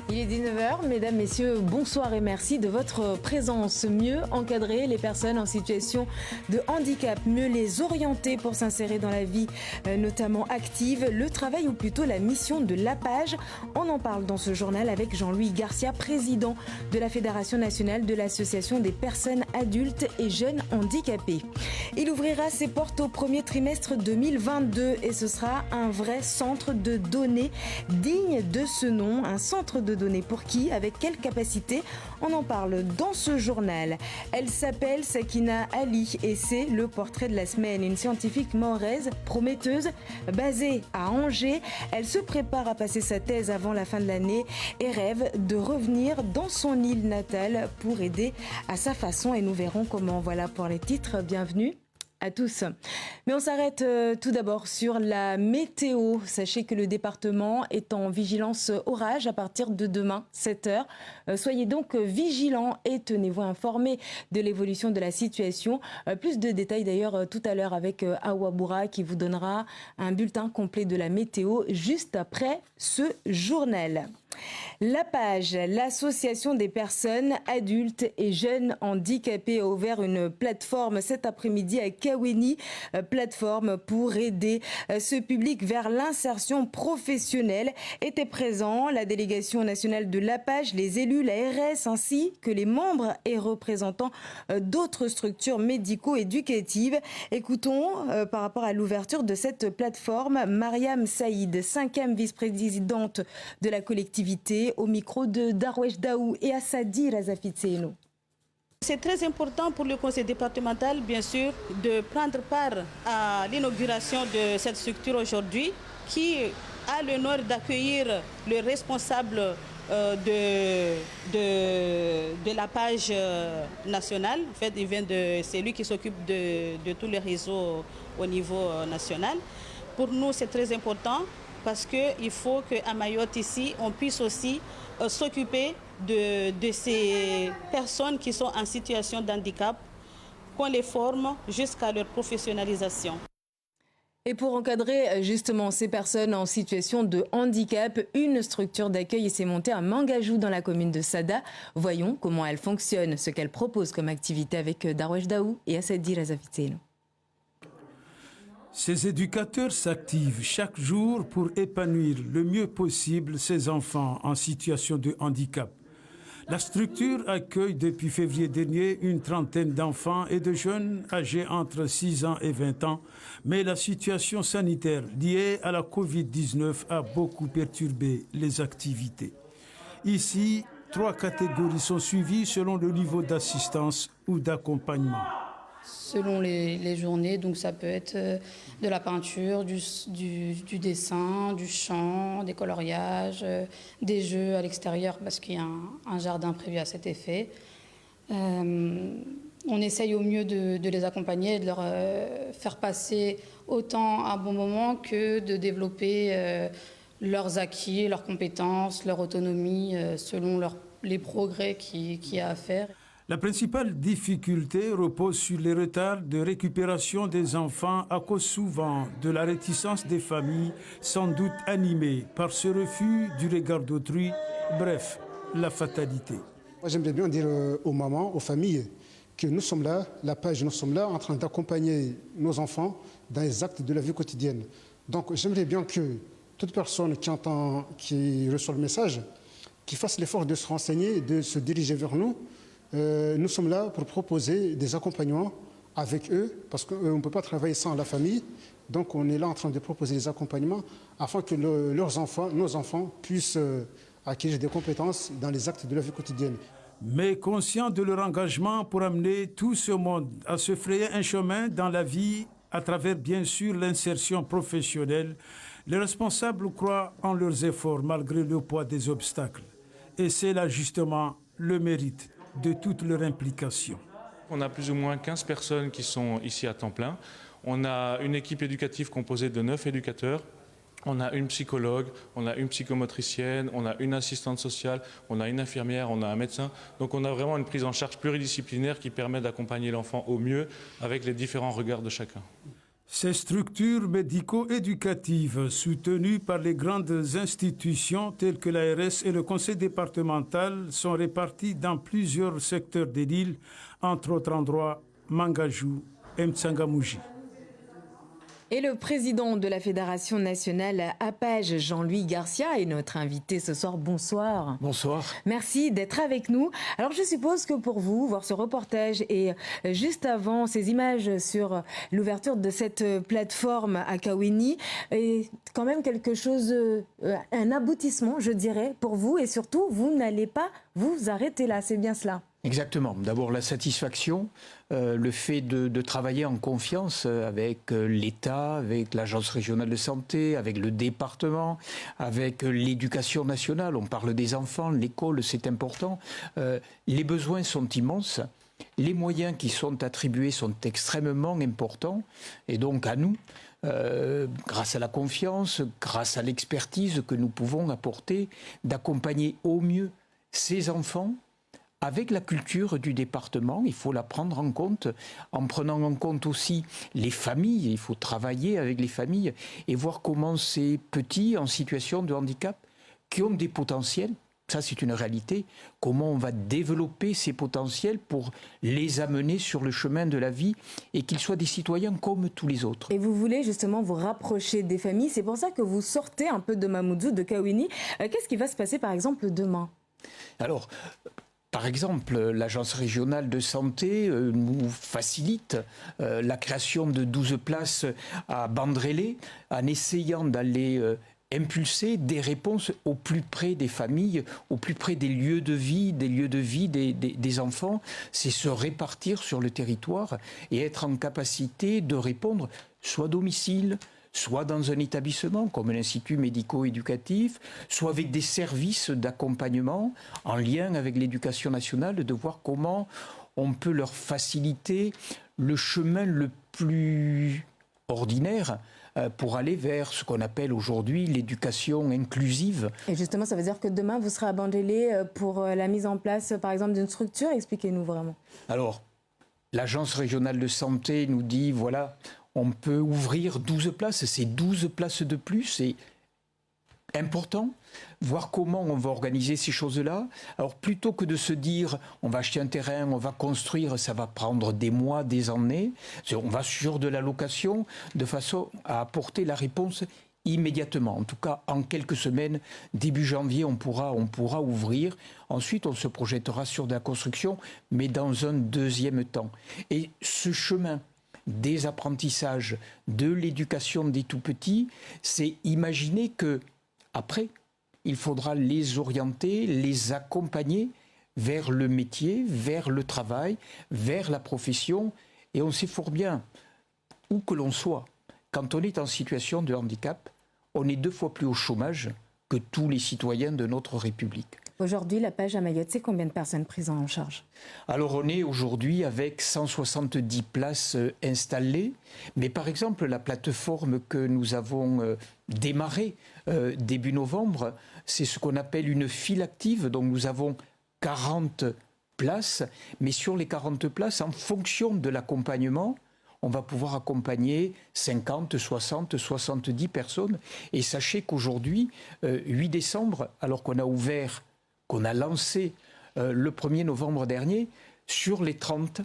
Il est 19h, mesdames, messieurs, bonsoir et merci de votre présence. Mieux encadrer les personnes en situation de handicap, mieux les orienter pour s'insérer dans la vie, notamment active, le travail ou plutôt la mission de l'APAGE. On en parle dans ce journal avec Jean-Louis Garcia, président de la Fédération nationale de l'Association des personnes adultes et jeunes handicapés. Il ouvrira ses portes au premier trimestre 2022 et ce sera un vrai centre de données digne de ce nom, un centre de données pour qui, avec quelle capacité, on en parle dans ce journal. Elle s'appelle Sakina Ali et c'est le portrait de la semaine. Une scientifique mahoraise prometteuse basée à Angers. Elle se prépare à passer sa thèse avant la fin de l'année et rêve de revenir dans son île natale pour aider à sa façon et nous verrons comment. Voilà pour les titres. Bienvenue à tous. Mais on s'arrête tout d'abord sur la météo. Sachez que le département est en vigilance orage à partir de demain, 7h. Soyez donc vigilants et tenez-vous informés de l'évolution de la situation. Plus de détails d'ailleurs tout à l'heure avec Awa Boura qui vous donnera un bulletin complet de la météo juste après ce journal. L'APAGE, l'association des personnes adultes et jeunes handicapés, a ouvert une plateforme cet après-midi à Kaweni, plateforme pour aider ce public vers l'insertion professionnelle. Étaient présents la délégation nationale de l'APAGE, les élus, la RS, ainsi que les membres et représentants d'autres structures médico-éducatives. Écoutons par rapport à l'ouverture de cette plateforme Mariam Saïd, 5e vice-présidente de la collectivité, au micro de Darwesh Daou et Assadi Razafitseno. C'est très important pour le conseil départemental, bien sûr, de prendre part à l'inauguration de cette structure aujourd'hui, qui a l'honneur d'accueillir le responsable de la page nationale. En fait, c'est lui qui s'occupe de tous les réseaux au niveau national. Pour nous, c'est très important, parce qu'il faut qu'à Mayotte, ici, on puisse aussi s'occuper de ces personnes qui sont en situation de handicap, qu'on les forme jusqu'à leur professionnalisation. Et pour encadrer justement ces personnes en situation de handicap, une structure d'accueil s'est montée à Mangajou dans la commune de Sada. Voyons comment elle fonctionne, ce qu'elle propose comme activité avec Darwesh Daou et Assadi Razafitseno. Ces éducateurs s'activent chaque jour pour épanouir le mieux possible ces enfants en situation de handicap. La structure accueille depuis février dernier une trentaine d'enfants et de jeunes âgés entre 6 ans et 20 ans, mais la situation sanitaire liée à la Covid-19 a beaucoup perturbé les activités. Ici, 3 catégories sont suivies selon le niveau d'assistance ou d'accompagnement. Selon les journées, donc ça peut être de la peinture, du dessin, du chant, des coloriages, des jeux à l'extérieur parce qu'il y a un jardin prévu à cet effet. On essaye au mieux de les accompagner et de leur faire passer autant un bon moment que de développer leurs acquis, leurs compétences, leur autonomie selon les progrès qu'il y a à faire. La principale difficulté repose sur les retards de récupération des enfants à cause souvent de la réticence des familles, sans doute animées par ce refus du regard d'autrui, bref, la fatalité. Moi, j'aimerais bien dire aux mamans, aux familles, que nous sommes là, l'APAGE, nous sommes là en train d'accompagner nos enfants dans les actes de la vie quotidienne. Donc j'aimerais bien que toute personne qui reçoit le message, qui fasse l'effort de se renseigner, de se diriger vers nous. Nous sommes là pour proposer des accompagnements avec eux, parce qu'on ne peut pas travailler sans la famille. Donc on est là en train de proposer des accompagnements afin que nos enfants puissent acquérir des compétences dans les actes de la vie quotidienne. Mais conscients de leur engagement pour amener tout ce monde à se frayer un chemin dans la vie à travers bien sûr l'insertion professionnelle, les responsables croient en leurs efforts malgré le poids des obstacles. Et c'est là justement le mérite de toute leur implication. On a plus ou moins 15 personnes qui sont ici à temps plein. On a une équipe éducative composée de 9 éducateurs. On a une psychologue, on a une psychomotricienne, on a une assistante sociale, on a une infirmière, on a un médecin. Donc on a vraiment une prise en charge pluridisciplinaire qui permet d'accompagner l'enfant au mieux avec les différents regards de chacun. Ces structures médico-éducatives, soutenues par les grandes institutions telles que l'ARS et le conseil départemental, sont réparties dans plusieurs secteurs de l'île, entre autres endroits Mangajou et Mtsangamouji. Et le président de la Fédération nationale APAGE, Jean-Louis Garcia, est notre invité ce soir. Bonsoir. Bonsoir. Merci d'être avec nous. Alors je suppose que pour vous, voir ce reportage et juste avant ces images sur l'ouverture de cette plateforme à Kawini est quand même quelque chose, un aboutissement, je dirais, pour vous. Et surtout, vous n'allez pas vous arrêter là, c'est bien cela? Exactement. D'abord, la satisfaction, le fait de travailler en confiance avec l'État, avec l'Agence régionale de santé, avec le département, avec l'éducation nationale. On parle des enfants, l'école, c'est important. Les besoins sont immenses. Les moyens qui sont attribués sont extrêmement importants. Et donc, à nous, grâce à la confiance, grâce à l'expertise que nous pouvons apporter, d'accompagner au mieux ces enfants, avec la culture du département, il faut la prendre en compte, en prenant en compte aussi les familles. Il faut travailler avec les familles et voir comment ces petits en situation de handicap, qui ont des potentiels, ça c'est une réalité, comment on va développer ces potentiels pour les amener sur le chemin de la vie et qu'ils soient des citoyens comme tous les autres. Et vous voulez justement vous rapprocher des familles, c'est pour ça que vous sortez un peu de Mamoudzou, de Kawini. Qu'est-ce qui va se passer par exemple demain ? Alors, par exemple, l'Agence régionale de santé nous facilite la création de 12 places à Bandrélé en essayant d'aller impulser des réponses au plus près des familles, au plus près des lieux de vie, des enfants. C'est se répartir sur le territoire et être en capacité de répondre soit à domicile, soit dans un établissement comme l'institut médico-éducatif, soit avec des services d'accompagnement en lien avec l'éducation nationale, de voir comment on peut leur faciliter le chemin le plus ordinaire pour aller vers ce qu'on appelle aujourd'hui l'éducation inclusive. Et justement, ça veut dire que demain, vous serez à Bandrélé pour la mise en place, par exemple, d'une structure. Expliquez-nous vraiment. Alors, l'Agence régionale de santé nous dit, voilà, on peut ouvrir 12 places, c'est 12 places de plus, c'est important, voir comment on va organiser ces choses-là. Alors plutôt que de se dire, on va acheter un terrain, on va construire, ça va prendre des mois, des années, on va sur de la location, de façon à apporter la réponse immédiatement. En tout cas, en quelques semaines, début janvier, on pourra ouvrir. Ensuite, on se projettera sur de la construction, mais dans un deuxième temps. Et ce chemin des apprentissages, de l'éducation des tout-petits, c'est imaginer que après, il faudra les orienter, les accompagner vers le métier, vers le travail, vers la profession. Et on sait fort bien, où que l'on soit, quand on est en situation de handicap, on est 2 fois plus au chômage que tous les citoyens de notre République. Aujourd'hui, l'APAGE à Mayotte, c'est combien de personnes prises en charge? Alors on est aujourd'hui avec 170 places installées, mais par exemple la plateforme que nous avons démarrée début novembre, c'est ce qu'on appelle une file active, donc nous avons 40 places, mais sur les 40 places, en fonction de l'accompagnement, on va pouvoir accompagner 50, 60, 70 personnes. Et sachez qu'aujourd'hui, 8 décembre, alors qu'on a ouvert, qu'on a lancé le 1er novembre dernier, sur les 40,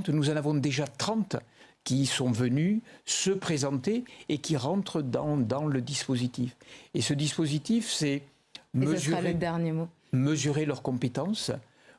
nous en avons déjà 30 qui sont venus se présenter et qui rentrent dans le dispositif. Et ce dispositif, c'est mesurer leurs compétences,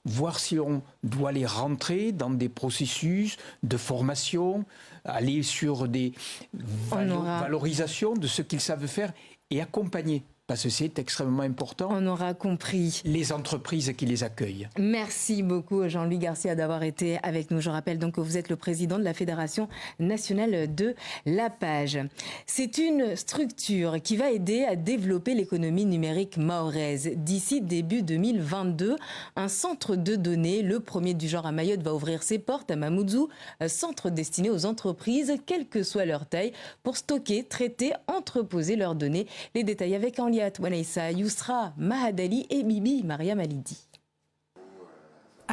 voir si on doit les rentrer dans des processus de formation, aller sur des valorisations de ce qu'ils savent faire et accompagner. Parce que c'est extrêmement important. On aura compris. Les entreprises qui les accueillent. Merci beaucoup Jean-Louis Garcia d'avoir été avec nous. Je rappelle donc que vous êtes le président de la Fédération nationale de l'APAGE. C'est une structure qui va aider à développer l'économie numérique mahoraise. D'ici début 2022, un centre de données, le premier du genre à Mayotte, va ouvrir ses portes à Mamoudzou, un centre destiné aux entreprises, quelle que soit leur taille, pour stocker, traiter, entreposer leurs données. Les détails avec Henriette Wanaïssa, Yousra, Mahadali et Bibi Mariam Alidi.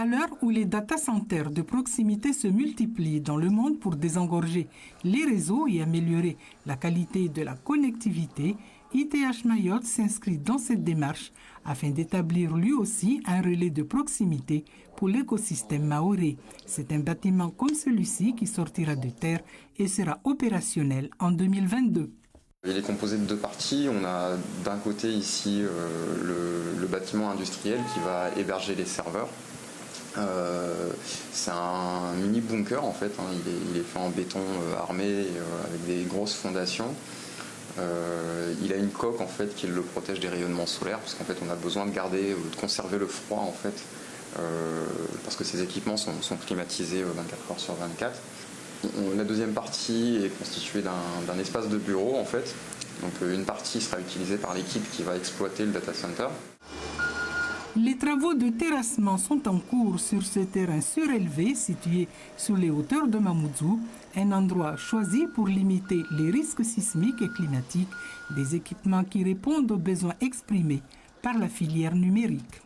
À l'heure où les data centers de proximité se multiplient dans le monde pour désengorger les réseaux et améliorer la qualité de la connectivité, ITH Mayotte s'inscrit dans cette démarche afin d'établir lui aussi un relais de proximité pour l'écosystème mahorais. C'est un bâtiment comme celui-ci qui sortira de terre et sera opérationnel en 2022. Il est composé de 2 parties. On a d'un côté ici le bâtiment industriel qui va héberger les serveurs. C'est un mini bunker en fait, il est fait en béton armé avec des grosses fondations. Il a une coque en fait qui le protège des rayonnements solaires parce qu'en fait on a besoin de conserver le froid en fait parce que ces équipements sont climatisés 24 heures sur 24. La deuxième partie est constituée d'un espace de bureau en fait. Donc une partie sera utilisée par l'équipe qui va exploiter le data center. Les travaux de terrassement sont en cours sur ce terrain surélevé situé sur les hauteurs de Mamoudzou, un endroit choisi pour limiter les risques sismiques et climatiques, des équipements qui répondent aux besoins exprimés par la filière numérique.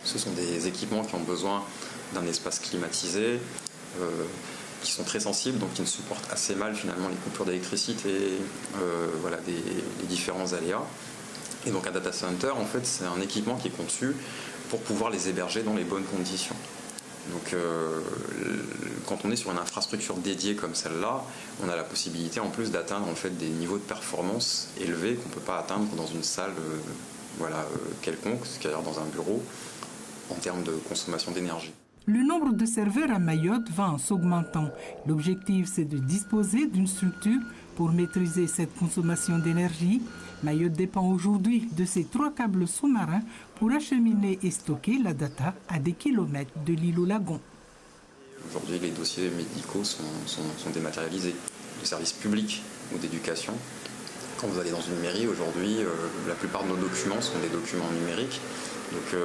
Ce sont des équipements qui ont besoin d'un espace climatisé, qui sont très sensibles, donc qui ne supportent assez mal finalement les coupures d'électricité, les différents aléas. Et donc un data center, en fait, c'est un équipement qui est conçu pour pouvoir les héberger dans les bonnes conditions. Donc quand on est sur une infrastructure dédiée comme celle-là, on a la possibilité en plus d'atteindre en fait des niveaux de performance élevés qu'on ne peut pas atteindre dans une salle quelconque, c'est-à-dire dans un bureau, en termes de consommation d'énergie. Le nombre de serveurs à Mayotte va en s'augmentant. L'objectif, c'est de disposer d'une structure pour maîtriser cette consommation d'énergie. Mayotte dépend aujourd'hui de ces 3 câbles sous-marins pour acheminer et stocker la data à des kilomètres de l'île au lagon. Aujourd'hui, les dossiers médicaux sont dématérialisés. Les services publics ou d'éducation. Quand vous allez dans une mairie aujourd'hui, la plupart de nos documents sont des documents numériques. Donc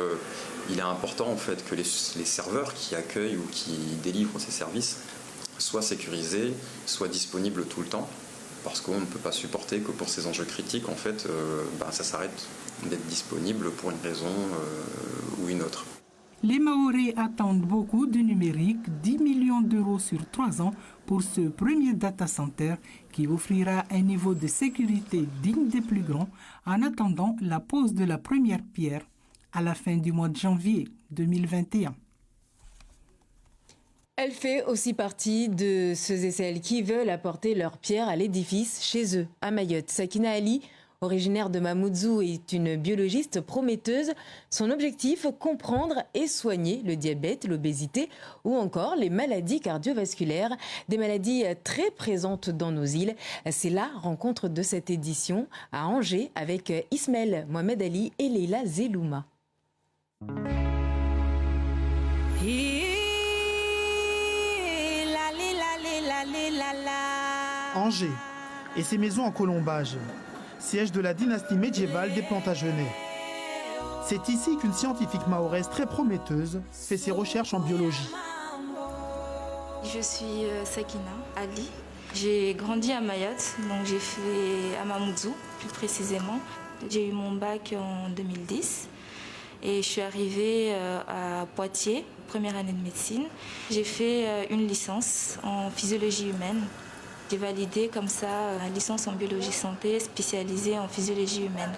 il est important en fait que les serveurs qui accueillent ou qui délivrent ces services soient sécurisés, soient disponibles tout le temps. Parce qu'on ne peut pas supporter que pour ces enjeux critiques, en fait, ça s'arrête d'être disponible pour une raison ou une autre. Les Mahorais attendent beaucoup du numérique, 10 millions d'euros sur 3 ans pour ce premier data center qui offrira un niveau de sécurité digne des plus grands en attendant la pose de la première pierre à la fin du mois de janvier 2021. Elle fait aussi partie de ceux et celles qui veulent apporter leur pierre à l'édifice chez eux, à Mayotte. Sakina Ali, originaire de Mamoudzou, est une biologiste prometteuse. Son objectif, comprendre et soigner le diabète, l'obésité ou encore les maladies cardiovasculaires, des maladies très présentes dans nos îles. C'est la rencontre de cette édition à Angers avec Ismaël Mohamed Ali et Leila Zelouma. Angers et ses maisons en colombage, siège de la dynastie médiévale des Plantagenets. C'est ici qu'une scientifique mahoraise très prometteuse fait ses recherches en biologie. Je suis Sakina Ali. J'ai grandi à Mayotte, donc j'ai fait à Mamoudzou plus précisément. J'ai eu mon bac en 2010 et je suis arrivée à Poitiers, première année de médecine. J'ai fait une licence en physiologie humaine. J'ai validé comme ça la licence en biologie santé spécialisée en physiologie humaine.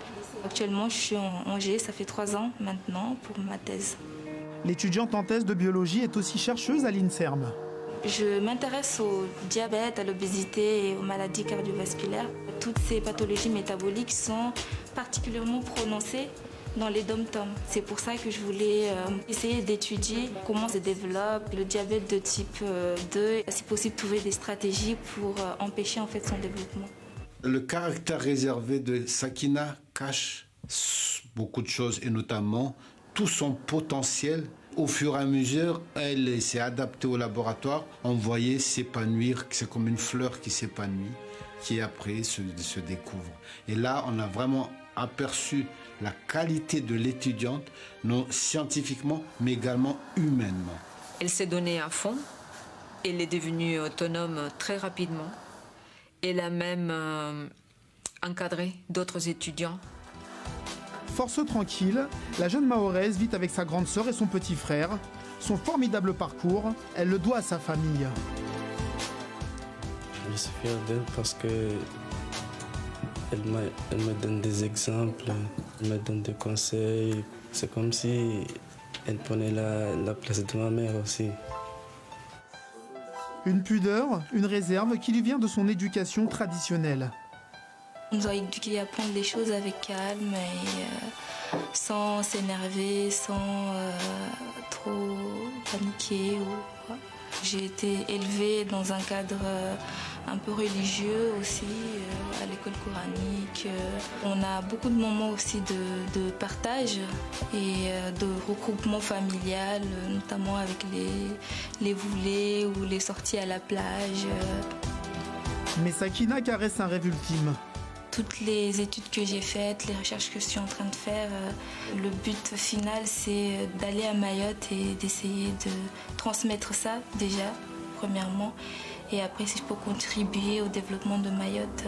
Actuellement, je suis en Angers, ça fait 3 ans maintenant pour ma thèse. L'étudiante en thèse de biologie est aussi chercheuse à l'INSERM. Je m'intéresse au diabète, à l'obésité et aux maladies cardiovasculaires. Toutes ces pathologies métaboliques sont particulièrement prononcées dans les dom-toms. C'est pour ça que je voulais essayer d'étudier comment se développe le diabète de type 2, si possible trouver des stratégies pour empêcher en fait son développement. Le caractère réservé de Sakina cache beaucoup de choses et notamment tout son potentiel. Au fur et à mesure, elle s'est adaptée au laboratoire, on voyait s'épanouir, c'est comme une fleur qui s'épanouit, qui après se découvre. Et là, on a vraiment aperçu la qualité de l'étudiante, non scientifiquement, mais également humainement. Elle s'est donnée à fond, elle est devenue autonome très rapidement. Elle a même encadré d'autres étudiants. Force tranquille, la jeune mahoraise vit avec sa grande sœur et son petit frère. Son formidable parcours, elle le doit à sa famille. Je suis fier d'elle parce que elle me donne des exemples, elle me donne des conseils. C'est comme si elle prenait la place de ma mère aussi. Une pudeur, une réserve qui lui vient de son éducation traditionnelle. On nous a éduqués à prendre les choses avec calme et sans s'énerver, sans trop paniquer. J'ai été élevée dans un cadre un peu religieux aussi, à l'école coranique. On a beaucoup de moments aussi de partage et de regroupement familial, notamment avec les voulées ou les sorties à la plage. Mais Sakina caresse un rêve ultime. Toutes les études que j'ai faites, les recherches que je suis en train de faire, le but final, c'est d'aller à Mayotte et d'essayer de transmettre ça déjà, premièrement. Et après, si je peux contribuer au développement de Mayotte.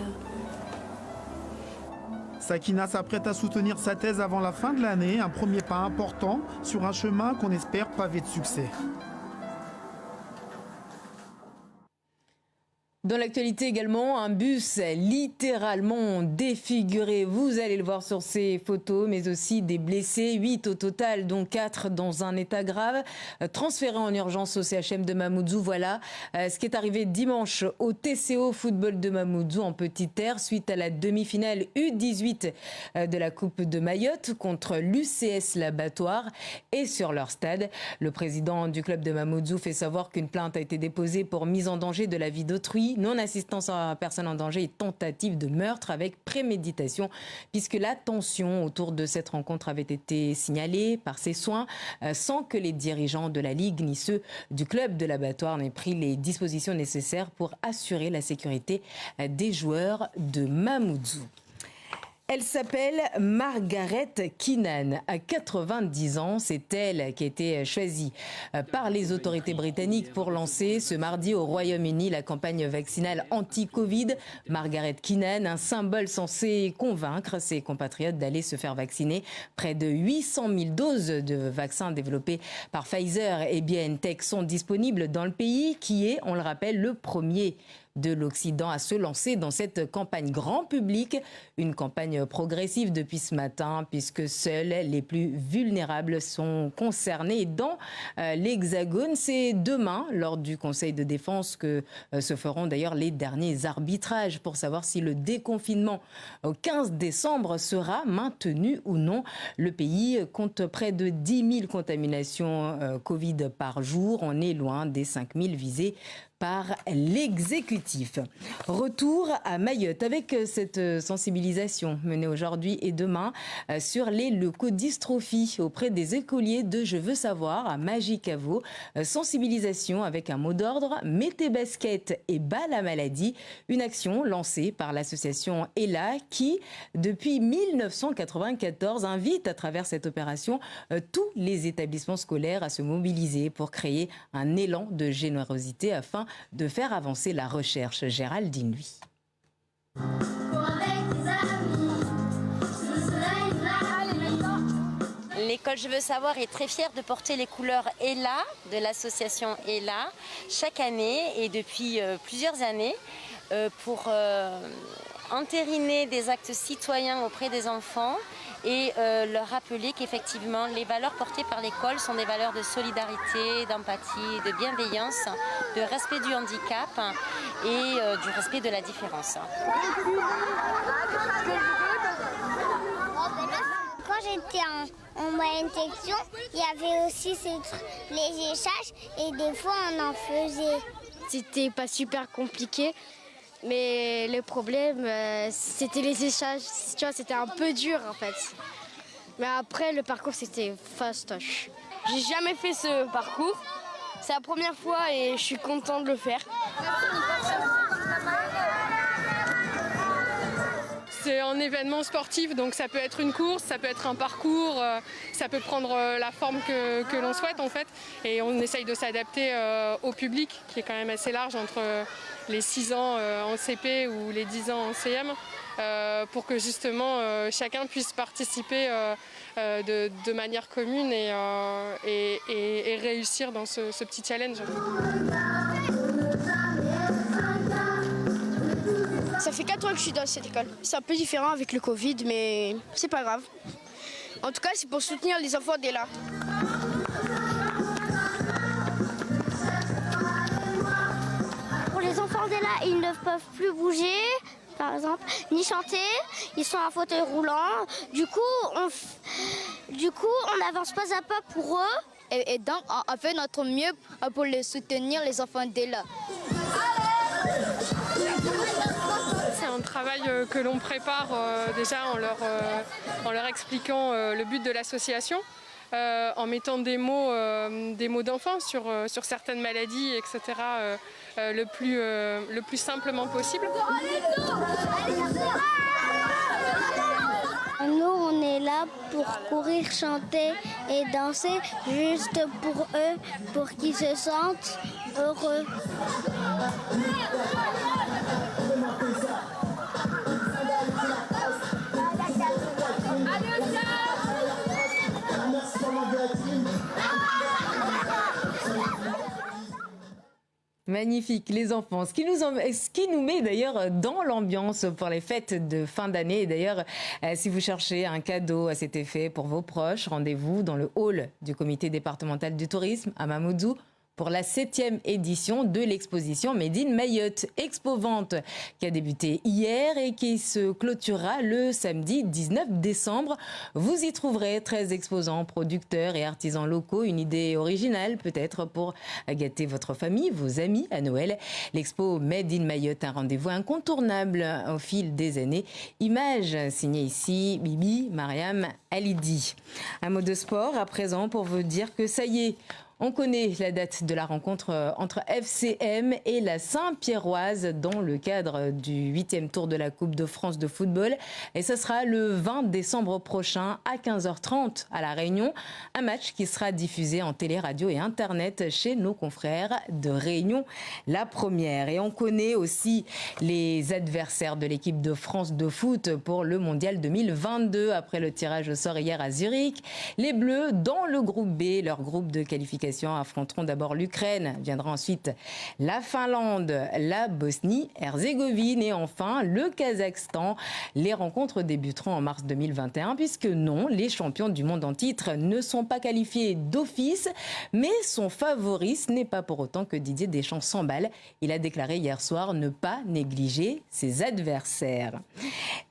Sakina s'apprête à soutenir sa thèse avant la fin de l'année, un premier pas important sur un chemin qu'on espère pavé de succès. Dans l'actualité également, un bus littéralement défiguré. Vous allez le voir sur ces photos, mais aussi des blessés, 8 au total, dont 4 dans un état grave, transférés en urgence au CHM de Mamoudzou. Voilà ce qui est arrivé dimanche au TCO Football de Mamoudzou en Petite Terre, suite à la demi-finale U18 de la Coupe de Mayotte contre l'UCS L'Abattoir et sur leur stade. Le président du club de Mamoudzou fait savoir qu'une plainte a été déposée pour mise en danger de la vie d'autrui, non-assistance à personne en danger et tentative de meurtre avec préméditation, puisque la tension autour de cette rencontre avait été signalée par ses soins sans que les dirigeants de la Ligue ni ceux du club de l'Abattoir n'aient pris les dispositions nécessaires pour assurer la sécurité des joueurs de Mamoudzou. Elle s'appelle Margaret Keenan. À 90 ans, c'est elle qui a été choisie par les autorités britanniques pour lancer ce mardi au Royaume-Uni la campagne vaccinale anti-Covid. Margaret Keenan, un symbole censé convaincre ses compatriotes d'aller se faire vacciner. Près de 800 000 doses de vaccins développés par Pfizer et BioNTech sont disponibles dans le pays, qui est, on le rappelle, le premier de l'Occident à se lancer dans cette campagne grand public, une campagne progressive depuis ce matin, puisque seuls les plus vulnérables sont concernés. Dans l'Hexagone, c'est demain, lors du Conseil de défense, que se feront d'ailleurs les derniers arbitrages pour savoir si le déconfinement au 15 décembre sera maintenu ou non. Le pays compte près de 10 000 contaminations Covid par jour. On est loin des 5 000 visés par l'exécutif. Retour à Mayotte avec cette sensibilisation menée aujourd'hui et demain sur les leucodystrophies auprès des écoliers de Je veux savoir à Magicavo. Sensibilisation avec un mot d'ordre, mets tes baskets et bats la maladie. Une action lancée par l'association ELA qui, depuis 1994, invite à travers cette opération tous les établissements scolaires à se mobiliser pour créer un élan de générosité afin de faire avancer la recherche. Géraldine, lui. L'école Je veux savoir est très fière de porter les couleurs ELA de l'association ELA chaque année et depuis plusieurs années pour entériner des actes citoyens auprès des enfants et leur rappeler qu'effectivement les valeurs portées par l'école sont des valeurs de solidarité, d'empathie, de bienveillance, de respect du handicap et du respect de la différence. Quand j'étais en moyenne section, il y avait aussi les échages et des fois on en faisait. C'était pas super compliqué. Mais le problème, c'était les échanges. Tu vois, c'était un peu dur en fait. Mais après, le parcours, c'était fastoche. J'ai jamais fait ce parcours. C'est la première fois et je suis content de le faire. C'est un événement sportif, donc ça peut être une course, ça peut être un parcours, ça peut prendre la forme que l'on souhaite en fait. Et on essaye de s'adapter au public qui est quand même assez large entre les 6 ans en CP ou les 10 ans en CM, pour que justement chacun puisse participer de manière commune et réussir dans ce petit challenge. Ça fait 4 ans que je suis dans cette école. C'est un peu différent avec le Covid, mais c'est pas grave. En tout cas, c'est pour soutenir les enfants dès là. Pour les enfants dès là, ils ne peuvent plus bouger, par exemple, ni chanter. Ils sont en fauteuil roulant. Du coup, on n'avance pas à pas pour eux. Et donc, on fait notre mieux pour les soutenir, les enfants dès là. C'est un travail que l'on prépare déjà en leur expliquant le but de l'association, en mettant des mots d'enfants sur certaines maladies, etc. Le plus simplement possible. Nous, on est là pour courir, chanter et danser juste pour eux, pour qu'ils se sentent heureux. Magnifique, les enfants. Ce qui nous met d'ailleurs dans l'ambiance pour les fêtes de fin d'année. Et d'ailleurs, si vous cherchez un cadeau à cet effet pour vos proches, rendez-vous dans le hall du comité départemental du tourisme à Mamoudzou pour la 7e édition de l'exposition Made in Mayotte. Expo-vente qui a débuté hier et qui se clôturera le samedi 19 décembre. Vous y trouverez 13 exposants, producteurs et artisans locaux. Une idée originale peut-être pour gâter votre famille, vos amis à Noël. L'expo Made in Mayotte, un rendez-vous incontournable au fil des années. Image signée ici, Bibi Mariam Alidi. Un mot de sport à présent pour vous dire que ça y est, on connaît la date de la rencontre entre FCM et la Saint-Pierroise dans le cadre du 8e tour de la Coupe de France de football. Et ce sera le 20 décembre prochain à 15h30 à La Réunion. Un match qui sera diffusé en télé, radio et internet chez nos confrères de Réunion, la première. Et on connaît aussi les adversaires de l'équipe de France de foot pour le Mondial 2022. Après le tirage au sort hier à Zurich, les Bleus dans le groupe B, leur groupe de qualification, affronteront d'abord l'Ukraine, viendra ensuite la Finlande, la Bosnie-Herzégovine et enfin le Kazakhstan. Les rencontres débuteront en mars 2021 puisque non, les champions du monde en titre ne sont pas qualifiés d'office, mais son favori, ce n'est pas pour autant que Didier Deschamps s'emballe. Il a déclaré hier soir ne pas négliger ses adversaires.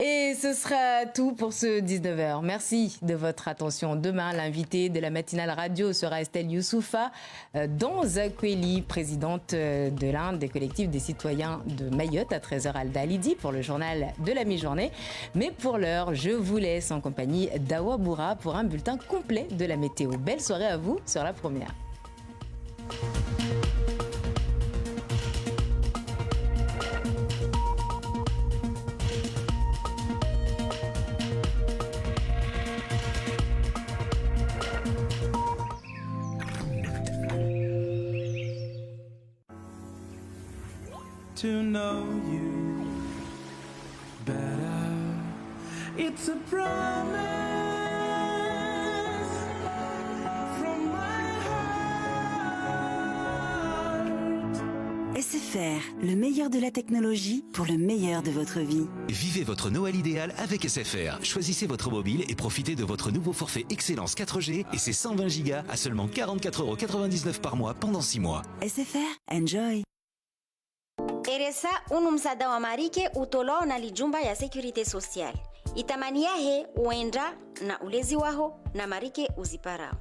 Et ce sera tout pour ce 19h. Merci de votre attention. Demain, l'invité de la matinale radio sera Estelle Youssoufa dans Zakweli, présidente de l'un des collectifs des citoyens de Mayotte à 13h Alda Alidi pour le journal de la mi-journée. Mais pour l'heure, je vous laisse en compagnie d'Awa Boura pour un bulletin complet de la météo. Belle soirée à vous sur la première. To know you better, it's a promise from my heart. SFR, le meilleur de la technologie pour le meilleur de votre vie. Vivez votre Noël idéal avec SFR. Choisissez votre mobile et profitez de votre nouveau forfait Excellence 4G et ses 120 Go à seulement 44,99 € par mois pendant 6 mois. SFR, enjoy. RSA unu msaada wa marike utolewa na lijumba ya Security Social. Itamani yahe uenda na ulezi waho na marike uziparao.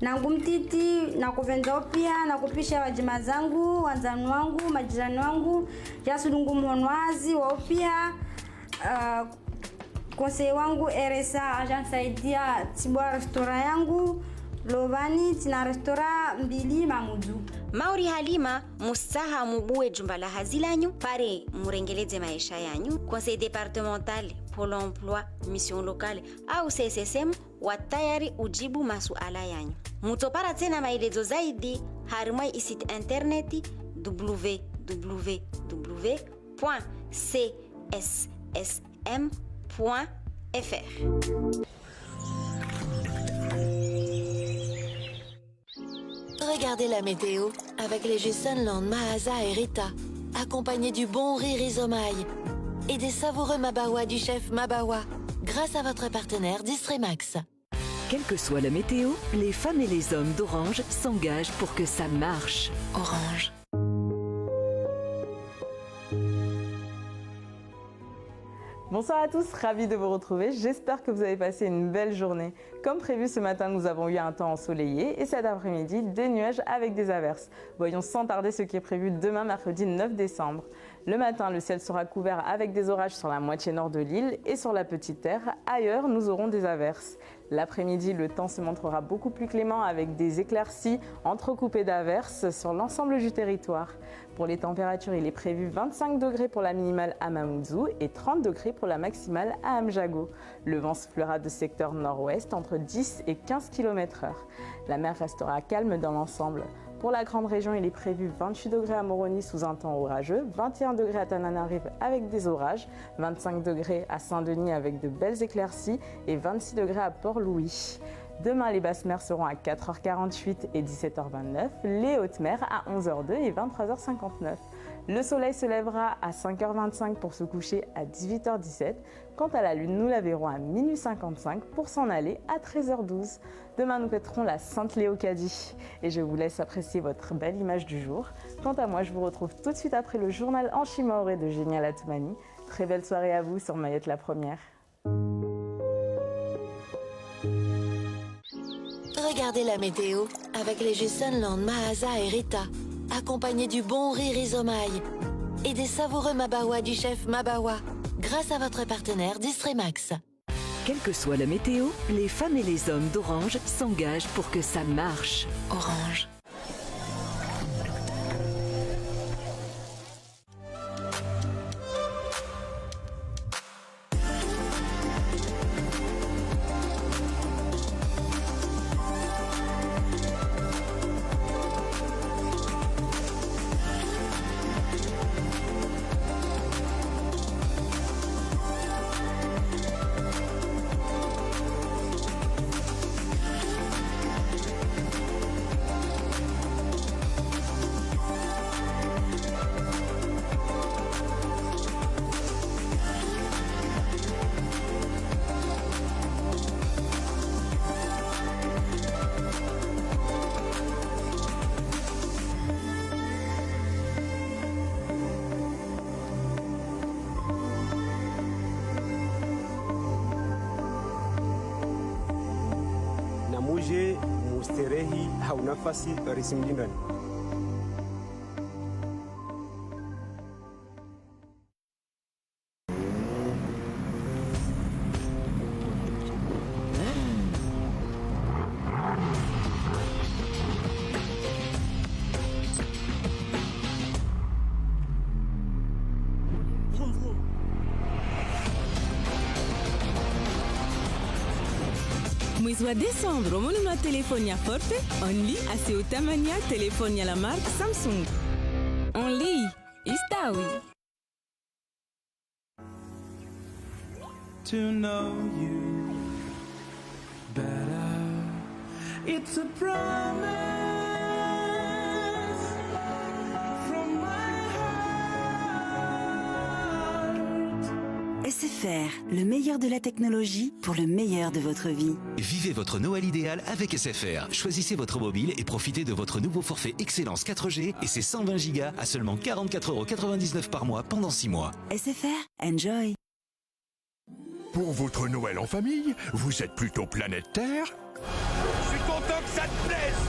Nangu mtiti na kuvenza pia na kupisha wajima zangu, wanzani wangu, majirani wangu, jasulungu mwanwazi wao pia konsei wangu RSA ajansaidia tibwa restaurant yangu Lovani tina restaurant mbili Mamoudzou. Mauri Halima musaha mubuwe jumba la hazilanyu pare murengeleze maisha yanyu. Conseil départemental Pôle emploi mission locale au CSSM watayari ujibu masuala yanyu. Mutopara tena maelezo zaidi harimai isit interneti www Regardez la météo avec les jus Sunland, Mahasa et Rita, accompagnés du bon riz Rhizomaï et des savoureux Mabawa du chef Mabawa, grâce à votre partenaire Distremax. Quelle que soit la météo, les femmes et les hommes d'Orange s'engagent pour que ça marche. Orange. Bonsoir à tous, ravi de vous retrouver. J'espère que vous avez passé une belle journée. Comme prévu, ce matin, nous avons eu un temps ensoleillé et cet après-midi, des nuages avec des averses. Voyons sans tarder ce qui est prévu demain, mercredi 9 décembre. Le matin, le ciel sera couvert avec des orages sur la moitié nord de l'île et sur la Petite Terre. Ailleurs, nous aurons des averses. L'après-midi, le temps se montrera beaucoup plus clément avec des éclaircies entrecoupées d'averses sur l'ensemble du territoire. Pour les températures, il est prévu 25 degrés pour la minimale à Mamoudzou et 30 degrés pour la maximale à Amjago. Le vent soufflera de secteur nord-ouest entre 10 et 15 km/h. La mer restera calme dans l'ensemble. Pour la grande région, il est prévu 28 degrés à Moroni sous un temps orageux, 21 degrés à Tananarive avec des orages, 25 degrés à Saint-Denis avec de belles éclaircies et 26 degrés à Port-Louis. Demain, les basses mers seront à 4h48 et 17h29, les hautes mers à 11h02 et 23h59. Le soleil se lèvera à 5h25 pour se coucher à 18h17. Quant à la lune, nous la verrons à minuit 55 pour s'en aller à 13h12. Demain, nous fêterons la Sainte Léocadie et je vous laisse apprécier votre belle image du jour. Quant à moi, je vous retrouve tout de suite après le journal en Chimaoré de Génial Atoumani. Très belle soirée à vous sur Mayotte la Première. Regardez la météo avec les jus Sunland, Mahasa et Rita, accompagnés du bon riz Rhizomaï et des savoureux Mabawa du chef Mabawa, grâce à votre partenaire Distremax. Quelle que soit la météo, les femmes et les hommes d'Orange s'engagent pour que ça marche. Orange. Namuje musterehi haunafasi risimlindan. Mwezi wa Desemba umenunua telefoni ya forfait only asiutamania telefoni ya la marque Samsung. Only istawi. To know you better, it's a promise from my heart. SFR, le meilleur de la technologie pour le meilleur de votre vie. Vivez votre Noël idéal avec SFR. Choisissez votre mobile et profitez de votre nouveau forfait Excellence 4G et ses 120 Go à seulement 44,99 € par mois pendant 6 mois. SFR, enjoy. Pour votre Noël en famille, vous êtes plutôt planète Terre? Je suis content que ça te plaise!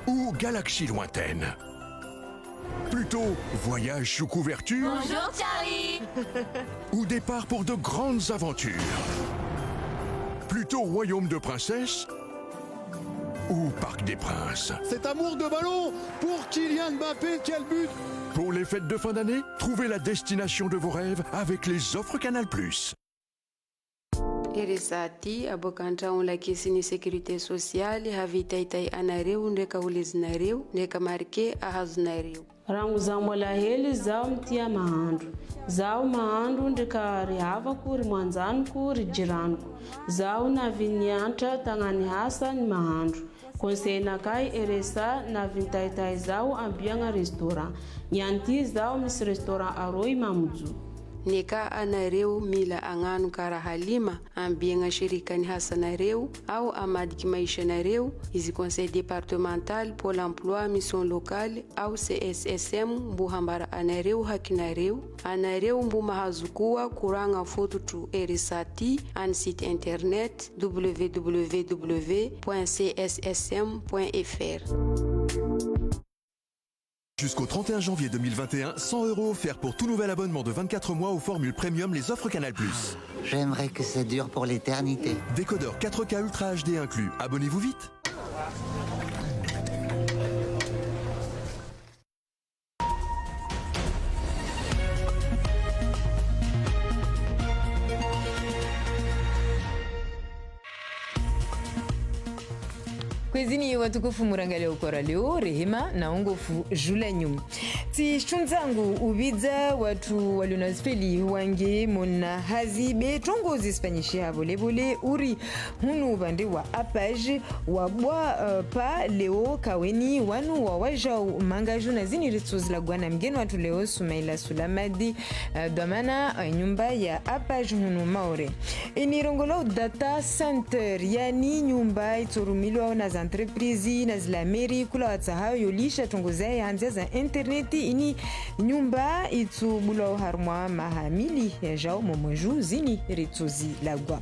Ou galaxie lointaine? Plutôt voyage sous couverture? Bonjour Charlie! Ou départ pour de grandes aventures? Plutôt royaume de princesse? Ou parc des princes? Cet amour de ballon pour Kylian Mbappé, quel but! Pour les fêtes de fin d'année, trouvez la destination de vos rêves avec les offres Canal+. Eresati abokantrano lakisiny sécurité sociale havitaitai anareo ndraika olezonareo ndraika marqué ahazonareo. rangu za mwala heli zao mtia mahandu zao mahandu ndikari hava kuri mwanzanu kuri jirangu zao na vinyanta tangani hasa ni mahandu konsena kai eresa na vintaitai zao ambianga restaurant nyanti zao mis restaurant aroi mamudzu nika anareu mila anganu kara halima ambienga shirika ni hasanareu au amadiki maisha nareu izi conseil départemental pour l'emploi mission locale au CSSM mbuhambara anareu hakinareu anareu mbu mahazukua kuranga foto tu erisati an site internet www.csssm.fr. Jusqu'au 31 janvier 2021, 100 € offerts pour tout nouvel abonnement de 24 mois aux formules premium les offres Canal+. J'aimerais que ça dure pour l'éternité. Décodeur 4K Ultra HD inclus. Abonnez-vous vite. Kwezini watukufu murangaleo ukora leo rehema na ongofu julenyu ti shunzangu ubidza watu walionazfeli wange mona hazi betongo zispanyishi havolevole uri hunu bande wa apage wabwa pa leo kaweni wanu wawajau mangaju na zini ritsozi la gwana mgeni watu leo Sumaila Sulamadi dhamana nyumba ya apage hunu maore inirongolo data center yani nyumba itorumilwa na entreprise na zilameri kula watsahayo yolisha tongozaye hanzia za interneti ini nyumba itubula harmwa mahamili ya jao momoju zini ritsozi lagwa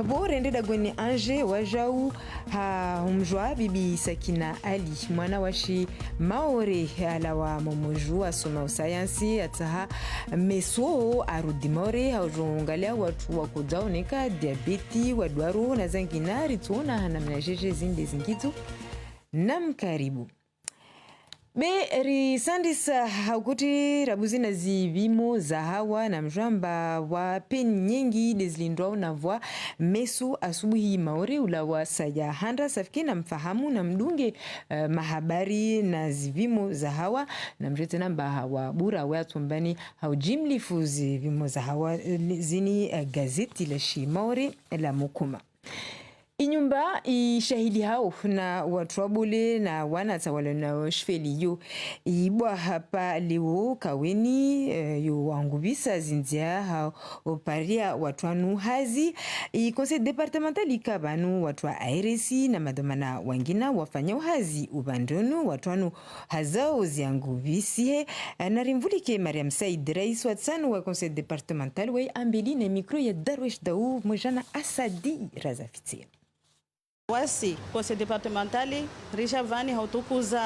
bo rende dagweni anje wajau ha umjwa bibi Sakina Ali mwana washi maore alawa momoju asoma usayansi atsaha meso arudimore haujongalia watu wakudaoneka diabeti wadwaro na zangina ritona hana mnajeje zinde zingitu namkaribu be risandisa hakuti rabuzina zivimo za hawa na mjamba wa pen nyingi dezlindwa na vwa mesu asubuhi maore ulawa saya handa safiki na mfahamu na mdunge mahabari na zivimo za hawa na mjete namba hawa bura watumbani haujimlifu zivimo za hawa zini gazeti la shi maore la mukuma inyumba ishahidi hao na watwabule na wanatawala na shfeli yo ibwa hapa leo kaweni yo wangubisa zinzia hao oparia watwanu hazi conseil départemental ikabanu watwa airesi na madomana wangina wafanya hazi ubandonu watwanu hazao ziangubisi na rimvulike Mariam Said rais watsanu wa conseil départemental wa ambeli na mikro ya Darwesh Dau mojana Asadi Razafitia wasi conseil départemental risha vani hautukuza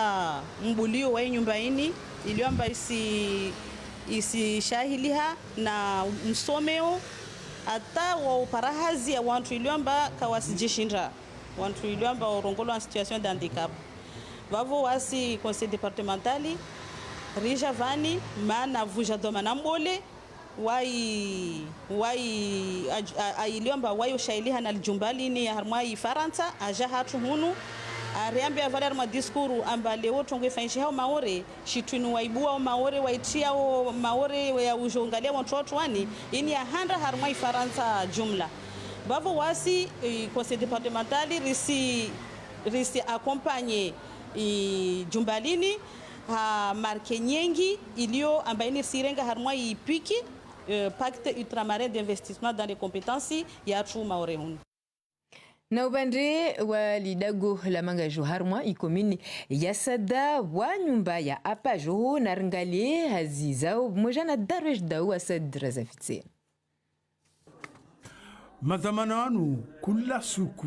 mbulio wa nyumba ini iliomba isi shahiliha na msomeo ata wa uparahazi ya wantu iliomba kawasijishinda wantu iliomba orongolo en situation de handicap vavo wasi conseil départemental risha vani mana vuja domana mbole iliomba wai ushailiha na jumbali ni harmai Faransa aja hatu hunu ariambia valer ma diskuru amba leo tongo fanyishi hao maore shitwinu waibua maore waitia maore ya ujongalia watoto wani ini ya handa harmai Faransa jumla bavo wasi conseil départemental risi accompagner jumbalini ha marke nyengi ilio ambaini sirenga harmwa ipiki pacte ultramarin d'investissement dans les compétences ya chuma orehun na upande wa lidago la mangaju harmwa ikomini ya sada wa nyumba ya apa joho na ringalie hazizao mojana Darwesh Dau Asad Razafitse madhamana wanu kula suku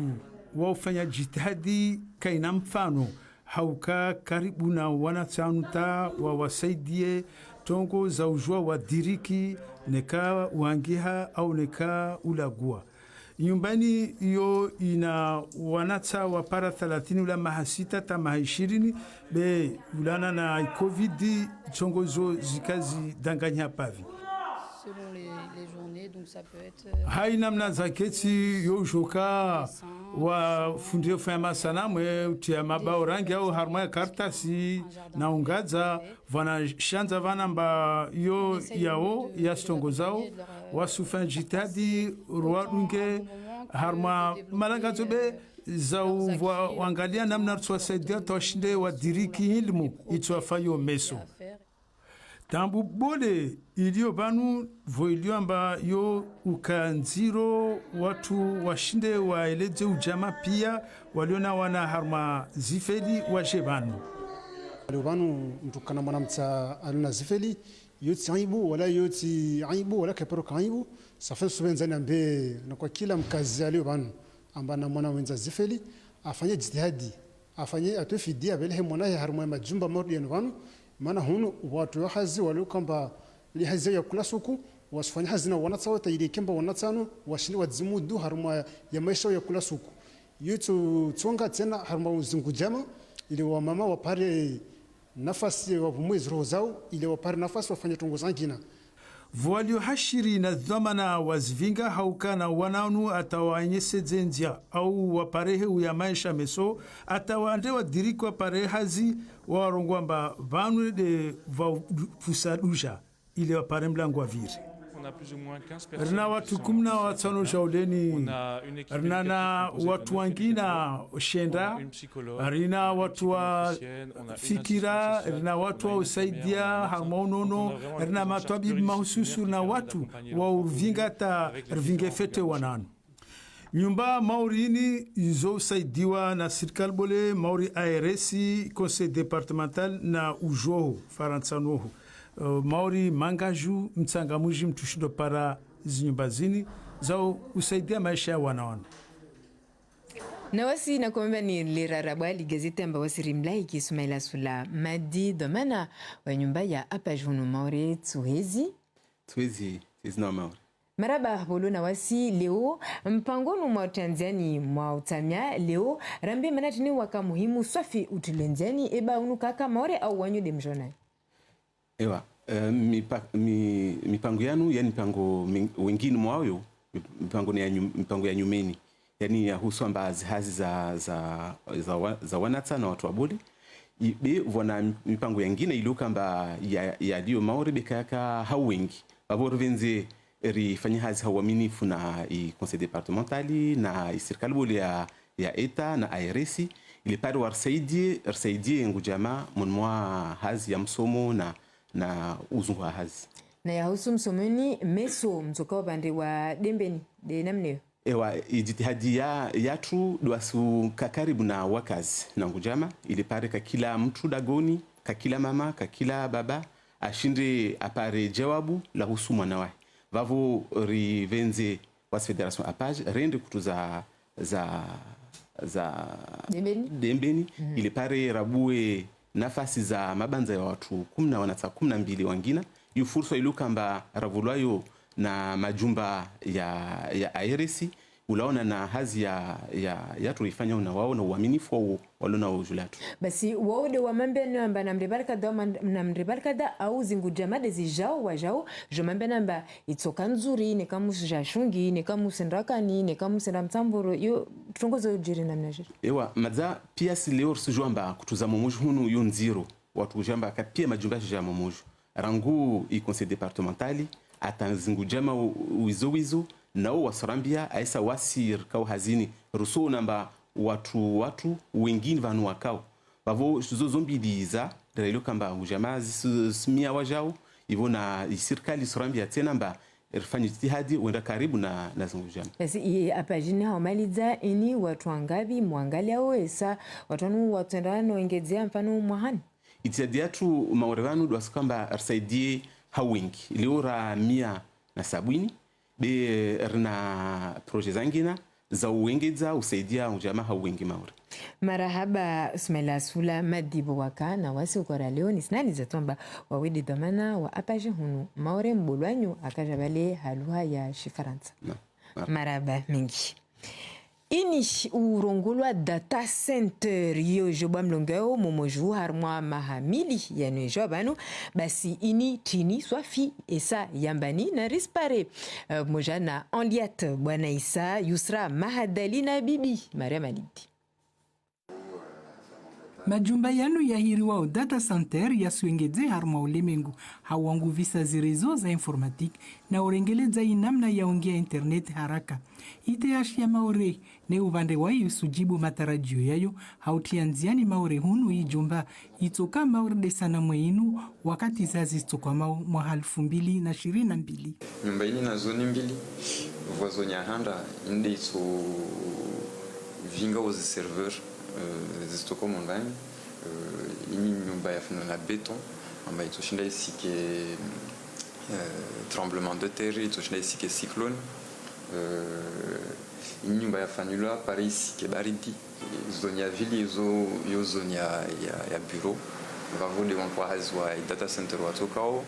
wafanya jitihadi kaina mfano hauka karibu na wanatanuta wawasaidie tongo za ujua wa diriki neka uangiha au neka ulagua nyumbani yo ina wanata wa para 30 ula mahasita ta maha20 be ulana na covid tongo zo zikazi danganya pavi selon les journées haina mna zaketi yojoka wa fundio fama sana mwe utia mabao rangi au harma ya kartasi na ungaza vana shanza vana mba yo yao ya stongo zao wasufa jitadi ruadunge harma malanga zobe zau wangalia namna tuwasaidia tuwashinde wadiriki ilmu ituwafayo meso tambu bole ilio banu vo ilio amba yo ukanziro watu washinde waeleze ujama pia waliona wana harma zifeli waje banu wale banu mtukana mwanamta aluna zifeli yoti aibu wala yoti aibu wala kepero kaibu safa subenzani ambe na kwa kila mkazi alio banu amba na mwana wenza zifeli afanye jitihadi afanye atofidia bele mwana harma majumba mordi ya banu maana hunu watu hazi walio li hazi ya kula suku wasifanya hazina wanatsawa ile kemba wanatsano washini wadzimudu harma ya maisha ya kula suku yutu tsonga tena harma uzungu jama ile wa mama wapare nafasi wa mwezi roho zao ile wapare nafasi wafanye tongo zangina walio hashiri na dhamana wazivinga haukana wanaunu atawanyese zenzia au waparehe uya maisha meso atawande wadiriki waparehe hazi warongwamba vanu de fusadusha ile wapare mlango wa viri rina watu kumna watsano jauleni rina na watu wangina shenda rina watu wa fikira rina watu wa usaidia harmonono rina matabibu mahususu na watu wa urvinga ta rvinge fete wananu nyumba maurini izo usaidiwa na serikali bole mauri ARS conseil départemental na ujoho farantsanoho mauri mangaju mtsangamuji mtushindo para zinyumba zini zao usaidia maisha ya wanawana na wasi na kwamba ni lirarabali gazeti amba wasiri mlaiki Ismaila Sula madi domana wa nyumba ya apajunu mauri tuwezi na mauri maraba holo na wasi leo mpangonu mwa Tanzania mwa utamia leo rambi manatini waka muhimu swafi utulenziani eba unukaka mauri au wanyu de mjona ewa mipango yanu yani mipango wengine mwayo mipango ya nyumeni yani ya husu amba hazi za wanatsa na watu wabole ibe vona mipango yengine iluka amba ya dio maori bekaka hawengi baboro venze rifanya hazi hawaminifu na i conseil départementali na i serikali bole ya eta na ARS ile pale warsaidie ngujama mwa hazi ya msomo na uzungu wa hazi na ya husu msomoni meso mtoka bande wa dembeni de namne ewa ijitihadi yatu duasu kakaribu na wakazi na ngujama ile pare kila mtu dagoni kila mama kila baba ashinde apare jawabu la husu mwanawahi vavo rivenze was federation apage rende kutu za dembeni ile pare rabue nafasi za mabanza ya watu 12 wangina yu fursa ilukamba ravulwayo na majumba ya ARS ulaona na hazi ya tuifanya una wao na uaminifu wao walona ujulatu basi wao de wamambe namba na mrebarka da au zingu jamade zijao wajao je mambe namba itsoka nzuri ne kamusu jashungi ne kamusu ndrakani ne kamusu ndamtamboro yo tongozo jiri namna jiri ewa madza pia si leo sujamba kutuza momuju hunu yo nziro watu jamba ka pia majumba ya momuju rangu i conseil départementali atanzingu jama wizo nao wasarambia aisa wasir kau hazini ruso namba watu wengine vanu wakao bavo zombiliza relo kamba ujamazi smia wajao hivyo na serikali sarambia tena namba rifanye jitihadi wenda karibu na zungujama basi apajini haumaliza ini watu wangabi muangalia oesa watanu watendano engezea mfano mwahani itihadi yatu maorevanu dwasikamba rsaidie hawengi iliora 170 be rina projet zangina za uwengeza usaidia ujama hawengi maori marahaba Ismaila Sula madibo waka na wasi ukora leo ni sinani zatomba wawidi domana wa apaje hunu maore mbulwanyu akajabale haluha ya shifaransa marahaba mingi ini urongolwa data center yo jobwa mlongeo momoju harmwa mahamili yani jobanu basi ini tini swafi esa yambani na rispare mojana Anliat bwana Isa Yusra Mahadali na bibi Maria Malidi. Majumba yanu yahiriwa data center yasuengeze harma ulemengu hawangu visa zirezo za informatique na urengeleza inamna yaongea internet haraka iteashi ya maore ne uvande wayo sujibu matarajio yayo hautianziani maore hunu ijumba itoka maore desana mweinu wakati zazi stokwa mwa 2022 nyumba ini na zoni mbili vozonya handa inde ito vinga uzi server zistoko mondani ini nyumba ya fino na beton amba itoshinda isike tremblement de terre itoshinda isike cyclone ini nyumba ya fanula pare isike baridi zoni ya vili yo zoni ya bureau vavode wankwahazi wa data center watokao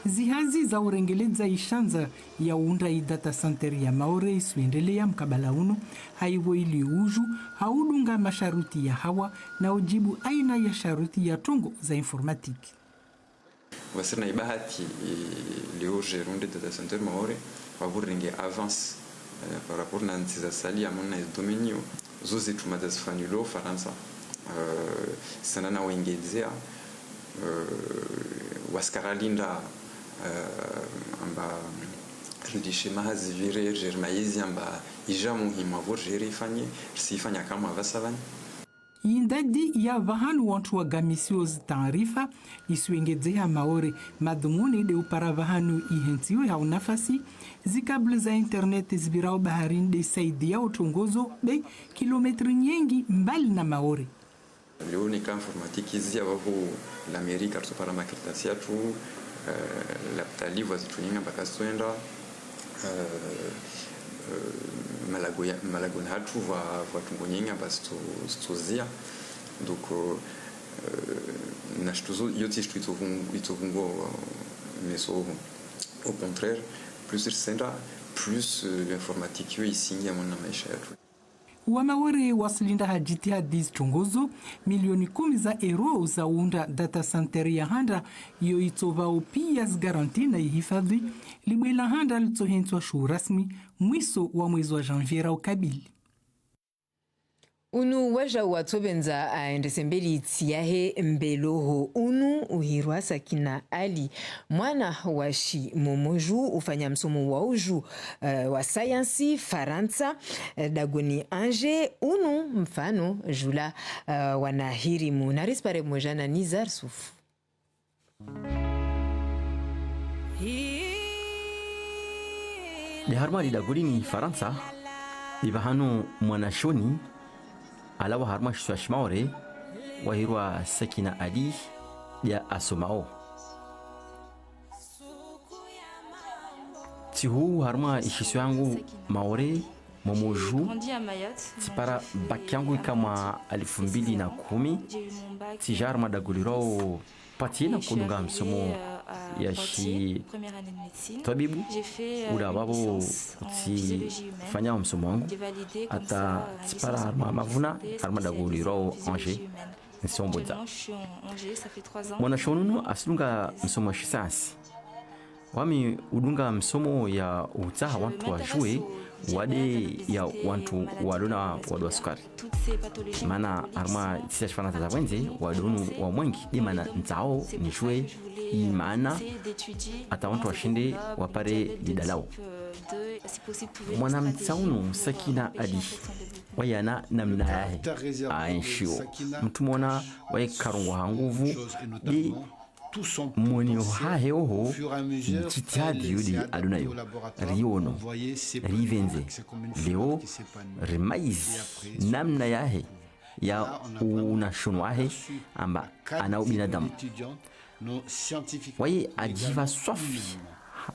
zihazi za urengeleza ishanza ya unda data center ya maore isuendelea mkabala uno haivo ili uju haudunga masharuti ya hawa na ujibu aina ya sharuti ya tongo za informatiki. Wasirna ibahati leo gerunde data center maore waburinge avance par rapport na ntiza sali ya mona dominio zozi tumada zifanulo Faransa sana na wengezea waskaralinda amba rudishe mahazi vire jermaizi amba ija muhimu avor jere ifanye sifanya kama vasavani indadi ya vahanu wantu wa gamisiozi taarifa isuengezea maore madhumuni de upara vahanu ihentiwe hau nafasi zikabla za internet zibirao baharini de saidi ya utongozo be kilometri nyengi mbali na maore. Leo ni ka informatiki hizi ya wahu l'Amerika tupara makritasi tu laptali wazituninga mpaka swenda malagon hatu watungonyenga basi tuzia donc nashtuzo yote itufungo meso au contraire plus senda plus l'informatique yo isingia mwana maisha yetu. Wamawere wasilinda hajitihadi zitongozo milioni 10 za euro za unda data center ya handa yo itovao pia zigaranti na ihifadhi limwela handa litohentwa shu rasmi mwiso wa mwezi wa janviera ukabili. Unu waja watobenza aendesembeli tsiyahe mbeloho unu uhirwa Sakina Ali mwana washi momoju ufanya msomo wa uju wa sayansi Faransa dagoni anje unu mfano jula wanahirimu narispare mojana Nizar Sufu. Harma di dagoni ni Faransa ibahanu mwanashoni alawa harma shwashmaore wahirwa Sakina Ali ya asomao tihu harma ishiswangu maore momoju tipara bakyangu kama 2010 tijarma daguliro patina kudunga msomo ya shi tabibu ula babo ti fanya msomo wangu ata tipara harma mavuna harma daguliro Angers nsomboza mwana shonunu asunga msomo shisansi wami udunga msomo ya utaha wantu wajue wade ya wantu walona wadwa sukari mana arma tisashfana tazawenze wadonu wa mwengi di mana ntao nishwe imana ata wantu washinde wapare didalao mwana mtsaunu Sakina Ali wayana namna yahe ainshio mtu mwana wae karungwa hanguvu di monio hahe oho jitihadi yudi adunayo riono rivenze leo remaizi namna yahe ya unashono wahe amba ana binadamu waye ajiva swafi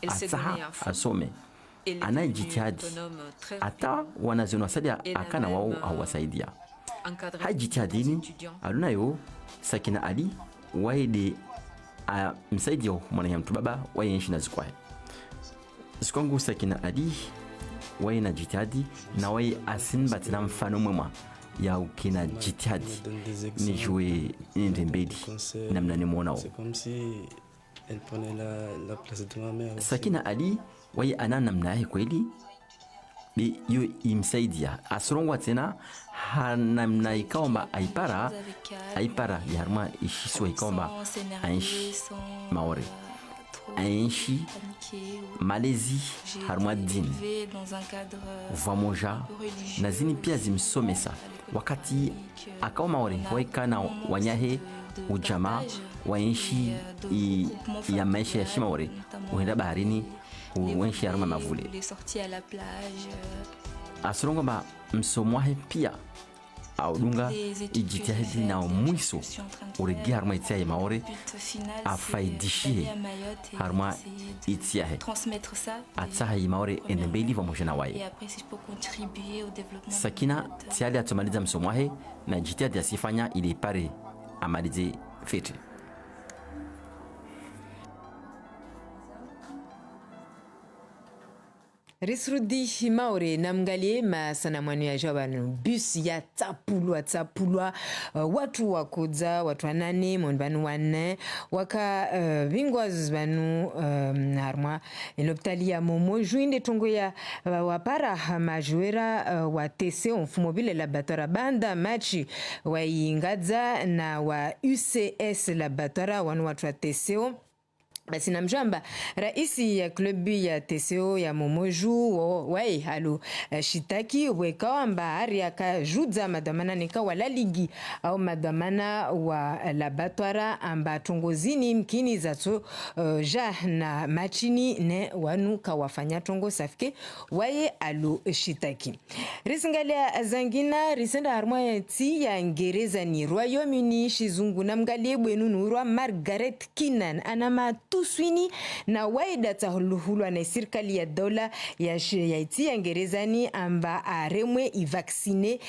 asaha asome ana jitihadi ata wanaziona sadia akana wao hawasaidia hajitihadini adunayo Sakina Ali waye de msaidio mwana ya mtu baba wayenshi na zikwae zikwangu Sakina Ali wai na jitihadi na wai asin batina mfano mwema ya ukina jitihadi ni jouer ni Dembele namna ni mwonao. Elle prenait la place de ma mère. Sakina Ali wai ana namna yake kweli bi yu imsaidia asrongwa tena namna ikaomba aipara yarma ishiswa ikaomba aishi maore aishi malezi harma dini vamoja na zini pia zimsomesa wakati akao maore waikana wanyahe ujamaa waishi ya maisha ya shimaore uenda baharini uenshi harma mavule asrongo ba msomwahe pia audunga ijitihadi na mwiso urigi harma itia ya maore afaidishie harma itiahe atsaha ya maore Dembele pamoja na wae. Sakina tiali atumaliza msomwahe na jitihadi asifanya ili pare amalize fete. Risrudi maore namgalie masana mwanu ya jabanu bus ya tapulwa watu wakuza watu wanane monbanu wane waka bingwa zbanu harma inoptali ya momo juinde tongo ya wapara majuera wa TC mfumo bile laboratoire banda machi wa ingadza na wa UCS laboratoire wanu watu wa TCO. Basi namjamba raisi ya klubu ya TCO ya Momoju wai halu shitaki wekawamba ari akajuza madamana nika wala ligi au madamana wa laboratoire amba tongozini mkini zato ja na machini ne wanu kawafanya tongo safike waye alu shitaki. Risingalia zangina risenda harma ya ti ya Ngereza ni Royaume-Uni shizungu namgalie bwenu nurwa Margaret Kinan anama tuswini na waida tahuluhulwa na serikali ya dola ya iti ya Ngerezani amba aremwe ivaksine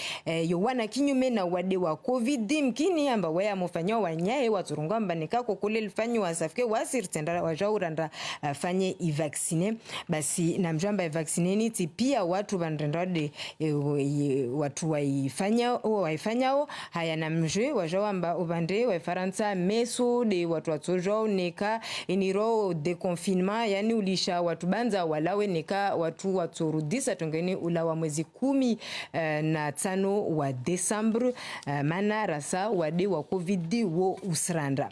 yowana kinyume na wade wa COVID mkini amba waya mufanya wanyae waturunga amba nikako kule lifanyi wasafike wasir tendara wajauranda fanye ivaksine. Basi na mjamba ivaksine ni tipia watu bandendade watu waifanyao haya na mjwe wajawamba ubande wa Faransa meso de watu watojao neka iniro de confinement yani ulisha watu banza walawe neka watu waturudisa tongeni ulawa mwezi 15 wa Desembre mana rasa wade wa COVID wo usranda.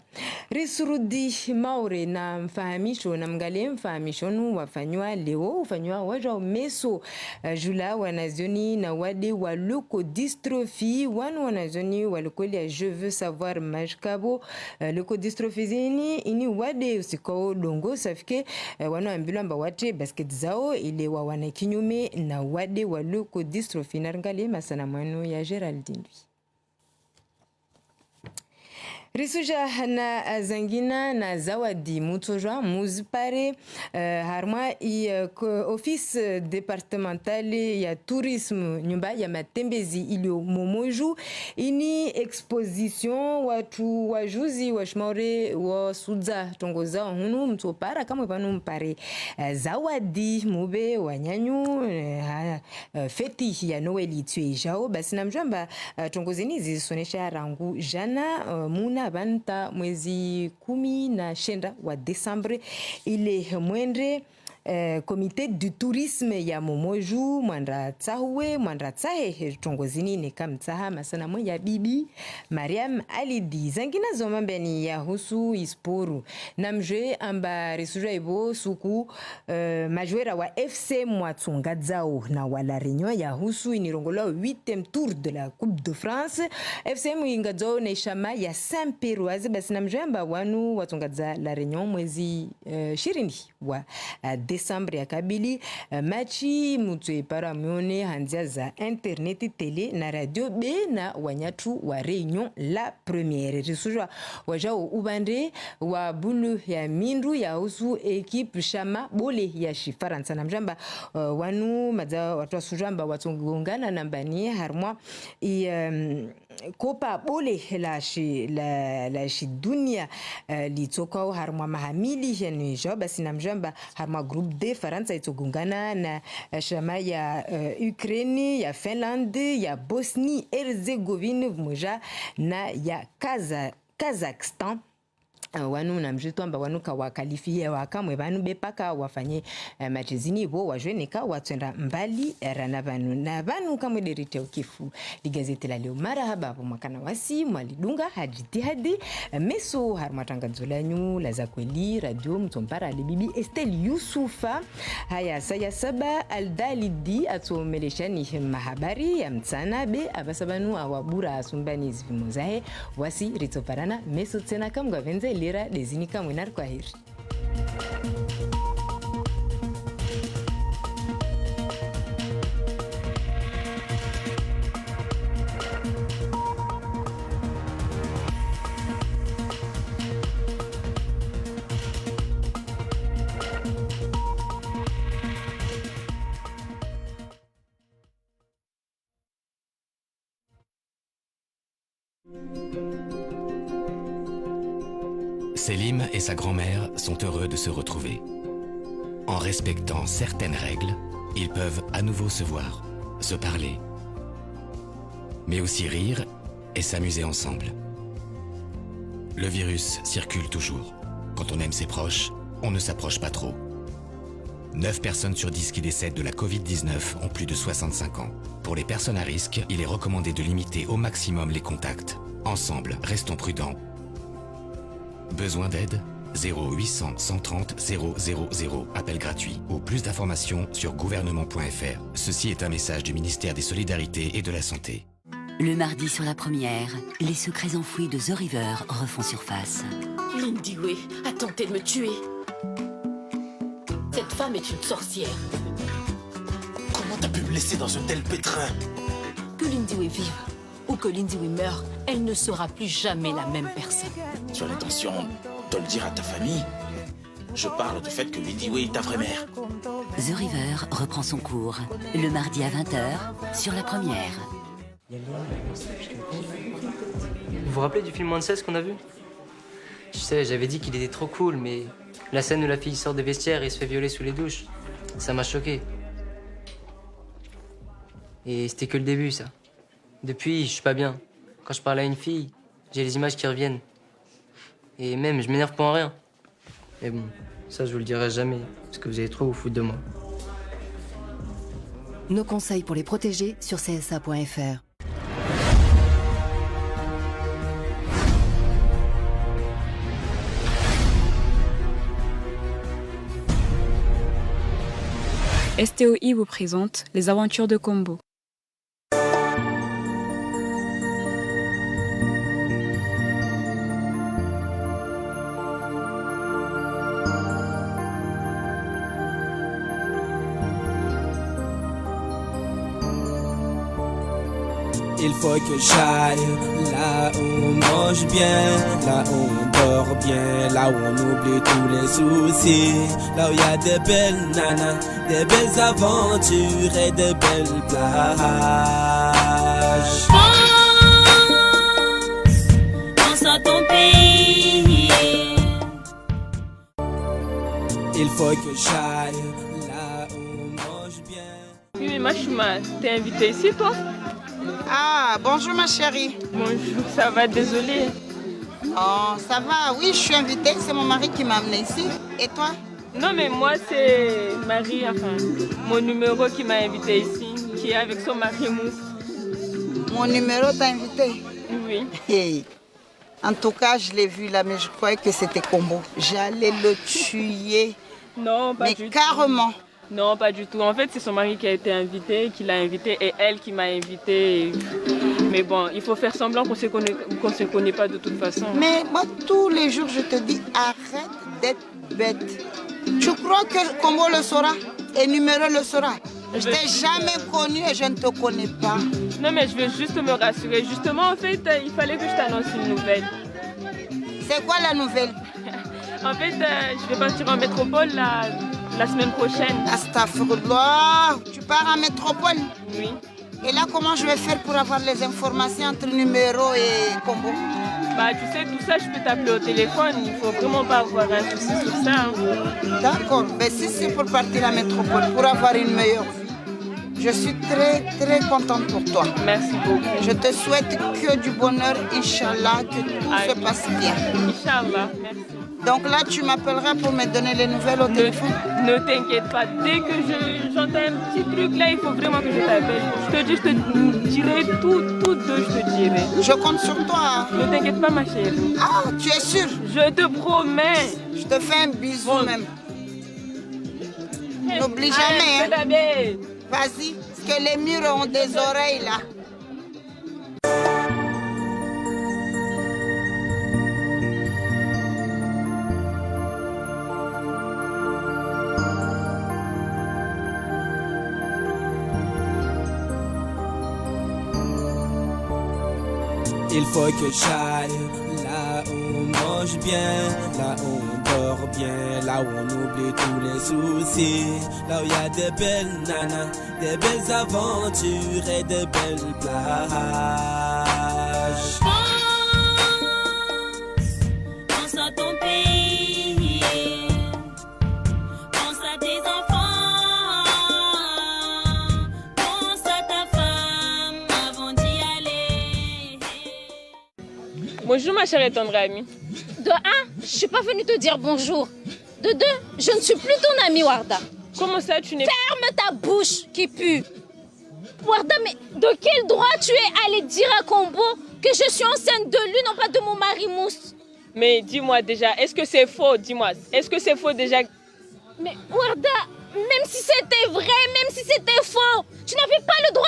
Risurudi maure na mfahamisho na mgalie mfahamisho nu wafanywa leo ufanywa waja meso jula wanazioni na wade wa leukodystrophie wanu wanazioni walukoli ya je veux savoir majkabo leukodystrophie zini ini wade usikao dongo safike wanu ambilo mba wate basket zao ile wa wana kinyume na wade wa leukodystrophie narangalie masana mwanu ya Geraldine. Risuja na zangina na zawadi mutojwa muzipare harma office départemental ya tourisme nyumba ya matembezi ilio Momoju ini exposition watu wajuzi washmaure wa sudza tongoza hunu mtopara kama panu mpare zawadi mube wanyanyu feti ya Noeli tuejao. Basi na mjamba tongozeni zisonesha rangu jana muna banta mwezi 19 wa Desembre ile mwendre comité du tourisme ya Momoju mwandra tsahe tongozini ne kamtsaha masana mwe ya bibi Mariam Alidi zangina zomambeni ya husu isporu namje amba risuja ibo suku majwera wa FC Mwatungadzao na wala réunion ya husu inirongolo 8e tour de la Coupe de France FC Mwingadzao ne shama ya Saint-Péroise. Basi namje amba wanu watungadza la réunion mwezi 20 wa Desembre ya kabili machi mutwe para mione hanzia za internet tele na radio be na wanyatu wa réunion la première risujwa wajao ubande wa bulu ya mindu ya usu equipe shama bole ya shifaransa na mjamba wanu madza watu wasujamba watungungana nambani harmwa kopa bole la shi dunia litokao harma mahamili yani joba sinamjamba harma group D Faransa itogungana na shama ya Ukraine ya Finland ya Bosnie Herzegovine moja na ya Kazakhstan. Wanu na mjitu amba wanu ka wakalifie wakamwe vanu bepaka wafanye machezini bo wajweneka watenda mbali rana vanu na vanu kamwe derite ukifu ligazeti la leo marahaba hapo mwakana wasi mwalidunga hajitihadi meso harmatangazo lanyu la za kweli radio mtompara libibi Estelle Yusufa haya saya saba aldalidi atomeleshani mahabari ya mtsana be abasabanu awabura asumbani zivimozahe wasi ritoparana meso tena kamga venze lira dezinika mwenar kwa hiri. Selim et sa grand-mère sont heureux de se retrouver. En respectant certaines règles, ils peuvent à nouveau se voir, se parler, mais aussi rire et s'amuser ensemble. Le virus circule toujours. Quand on aime ses proches, on ne s'approche pas trop. 9 personnes sur 10 qui décèdent de la Covid-19 ont plus de 65 ans. Pour les personnes à risque, il est recommandé de limiter au maximum les contacts. Ensemble, restons prudents. Besoin d'aide? 0800 130 000, appel gratuit ou plus d'informations sur gouvernement.fr. Ceci est un message du ministère des Solidarités et de la Santé. Le mardi sur la première, les secrets enfouis de The River refont surface. Lindiwe a tenté de me tuer. Cette femme est une sorcière. Comment t'as pu me laisser dans un tel pétrin? Que Lindiwe vive ou que Lindiwe meure, elle ne sera plus jamais la même personne. Tu as l'intention de le dire à ta famille? Je parle du fait que Lindiwe est ta vraie mère. The River reprend son cours, le mardi à 20h, sur la première. Vous vous rappelez du film Moins de 16 qu'on a vu? Je sais, j'avais dit qu'il était trop cool, mais la scène où la fille sort des vestiaires et se fait violer sous les douches, ça m'a choqué. Et c'était que le début, ça. Depuis, je suis pas bien. Quand je parle à une fille, j'ai les images qui reviennent. Et même, je m'énerve pour rien. Mais bon, ça, je vous le dirai jamais, parce que vous allez trop vous foutre de moi. Nos conseils pour les protéger sur csa.fr. STOI vous présente les aventures de Combo. Il faut que j'aille là où on mange bien, là où on dort bien, là où on oublie tous les soucis, là où il y a des belles nanas, des belles aventures et des belles plages. Pense à ton pays. Il faut que j'aille là où on mange bien. Oui, mais Machuma, t'es invitée ici, toi? Ah, bonjour ma chérie. Bonjour, ça va, désolée. Oh, ça va, oui, je suis invitée, c'est mon mari qui m'a amenée ici. Et toi? Non, mais moi, c'est Marie, enfin, mon numéro qui m'a invitée ici, qui est avec son mari Mousse. Mon numéro t'a invité? Oui. Hey. En tout cas, je l'ai vu là, mais je croyais que c'était Combo. J'allais le tuer. Non, pas mais du carrément. Tout. Non, pas du tout. En fait, c'est son mari qui a été invité, qui l'a invité, et elle qui m'a invité. Mais bon, il faut faire semblant qu'on se connaît pas de toute façon. Mais moi, tous les jours, je te dis, arrête d'être bête. Tu crois que Combo le saura et Numéro le saura? Je t'ai jamais connu et je ne te connais pas. Non, mais je veux juste me rassurer. Justement, en fait, il fallait que je t'annonce une nouvelle. C'est quoi la nouvelle? En fait, je vais partir en métropole la semaine prochaine. Astaghfirullah, tu pars en métropole? Oui. Et là, comment je vais faire pour avoir les informations entre numéro et combo? Bah, tu sais, tout ça, je peux t'appeler au téléphone. Il faut vraiment pas avoir un souci sur ça. Hein. D'accord. Mais si c'est pour partir à la métropole, pour avoir une meilleure vie, je suis très, très contente pour toi. Merci beaucoup. Je te souhaite que du bonheur, Inch'Allah, que tout se passe bien. Inch'Allah, merci. Donc là, tu m'appelleras pour me donner les nouvelles au téléphone? Ne t'inquiète pas. Dès que j'entends un petit truc là, il faut vraiment que je t'appelle. Je te dirai tout je te dirai. Je compte sur toi. Ne t'inquiète pas, ma chérie. Ah, tu es sûre? Je te promets. Je te fais un bisou même. N'oublie jamais. Hein. Vas-y, parce que les murs ont des oreilles là. Il faut que j'aille là où on mange bien, là où on dort bien, là où on oublie tous les soucis, là où il y a des belles nanas, des belles aventures et des belles plages. Pense à ton pays, pense à tes enfants, pense à ta femme avant d'y aller. Bonjour ma chère et tendre amie. De un, je suis pas venue te dire bonjour. De deux, je ne suis plus ton amie Warda. Comment ça, tu n'es... Ferme ta bouche qui pue. Warda, mais de quel droit tu es allé dire à Combo que je suis enceinte de lui, non pas de mon mari Mousse? Mais dis-moi déjà, est-ce que c'est faux? Dis-moi, est-ce que c'est faux déjà? Mais Warda, même si c'était vrai, même si c'était faux, tu n'avais pas le droit